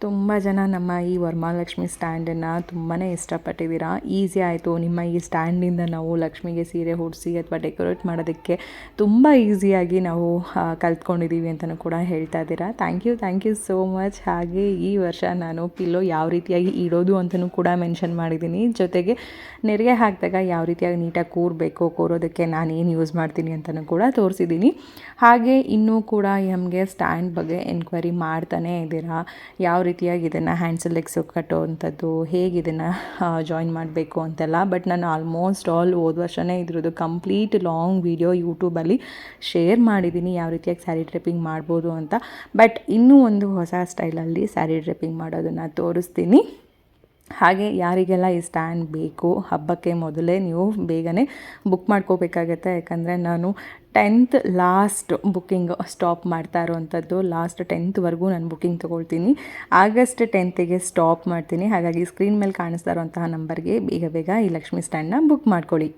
ತುಂಬ ಜನ ನಮ್ಮ ಈ ವರಮಹಾಲಕ್ಷ್ಮಿ ಸ್ಟ್ಯಾಂಡನ್ನು ತುಂಬಾ ಇಷ್ಟಪಟ್ಟಿದ್ದೀರಾ. ಈಸಿ ಆಯಿತು, ನಿಮ್ಮ ಈ ಸ್ಟ್ಯಾಂಡಿಂದ ನಾವು ಲಕ್ಷ್ಮಿಗೆ ಸೀರೆ ಉಡಿಸಿ ಅಥವಾ ಡೆಕೋರೇಟ್ ಮಾಡೋದಕ್ಕೆ ತುಂಬ ಈಸಿಯಾಗಿ ನಾವು ಕಲ್ತ್ಕೊಂಡಿದ್ದೀವಿ ಅಂತಲೂ ಕೂಡ ಹೇಳ್ತಾ ಇದ್ದೀರಾ. Thank you so much. ಹಾಗೆ ಈ ವರ್ಷ ನಾನು ಪಿಲ್ಲೋ ಯಾವ ರೀತಿಯಾಗಿ ಇಡೋದು ಅಂತಲೂ ಕೂಡ ಮೆನ್ಷನ್ ಮಾಡಿದ್ದೀನಿ. ಜೊತೆಗೆ ನೆರಿಗೆ ಹಾಕಿದಾಗ ಯಾವ ರೀತಿಯಾಗಿ ನೀಟಾಗಿ ಕೂರೋದಕ್ಕೆ ನಾನು ಏನು ಯೂಸ್ ಮಾಡ್ತೀನಿ ಅಂತಲೂ ಕೂಡ ತೋರಿಸಿದ್ದೀನಿ. ಹಾಗೆ ಇನ್ನೂ ಕೂಡ ನಮಗೆ ಸ್ಟ್ಯಾಂಡ್ ಬಗ್ಗೆ ಎನ್ಕ್ವೈರಿ ಮಾಡ್ತಾನೇ ಇದ್ದೀರಾ. ಯಾವ ರೀತಿಯಾಗಿ ಇದನ್ನು ಹ್ಯಾಂಡ್ಸ್ ಲೆಗ್ಸ್ ಕಟ್ಟೋವಂಥದ್ದು, ಹೇಗೆ ಇದನ್ನು ಜಾಯಿನ್ ಮಾಡಬೇಕು ಅಂತೆಲ್ಲ. ಬಟ್ ನಾನು ಆಲ್ಮೋಸ್ಟ್ ಹೋದ ವರ್ಷವೇ ಇದ್ರದ್ದು ಕಂಪ್ಲೀಟ್ ಲಾಂಗ್ ವಿಡಿಯೋ ಯೂಟ್ಯೂಬಲ್ಲಿ ಶೇರ್ ಮಾಡಿದ್ದೀನಿ, ಯಾವ ರೀತಿಯಾಗಿ ಸ್ಯಾರಿ ಡ್ರೆಪ್ಪಿಂಗ್ ಮಾಡ್ಬೋದು ಅಂತ. ಬಟ್ ಇನ್ನೂ ಒಂದು ಹೊಸ ಸ್ಟೈಲಲ್ಲಿ ಸ್ಯಾರಿ ಡ್ರೆಪ್ಪಿಂಗ್ ಮಾಡೋದನ್ನು ತೋರಿಸ್ತೀನಿ. ಹಾಗೆ ಯಾರಿಗೆಲ್ಲ ಈ ಸ್ಟ್ಯಾಂಡ್ ಬೇಕು, ಹಬ್ಬಕ್ಕೆ ಮೊದಲೇ ನೀವು ಬೇಗನೆ ಬುಕ್ ಮಾಡ್ಕೋಬೇಕಾಗತ್ತೆ. ಯಾಕಂದರೆ ನಾನು 10th ಲಾಸ್ಟ್ ಬುಕ್ಕಿಂಗ್ ಸ್ಟಾಪ್ ಮಾಡ್ತಾ ಇರೋವಂಥದ್ದು. ಲಾಸ್ಟ್ 10th ನಾನು ಬುಕ್ಕಿಂಗ್ ತೊಗೊಳ್ತೀನಿ. ಆಗಸ್ಟ್ 10th ಸ್ಟಾಪ್ ಮಾಡ್ತೀನಿ. ಹಾಗಾಗಿ ಸ್ಕ್ರೀನ್ ಮೇಲೆ ಕಾಣಿಸ್ತಾ ಇರೋಂತಹ ನಂಬರ್ಗೆ ಬೇಗ ಈ ಲಕ್ಷ್ಮಿ ಸ್ಟ್ಯಾಂಡನ್ನ ಬುಕ್ ಮಾಡ್ಕೊಳ್ಳಿ.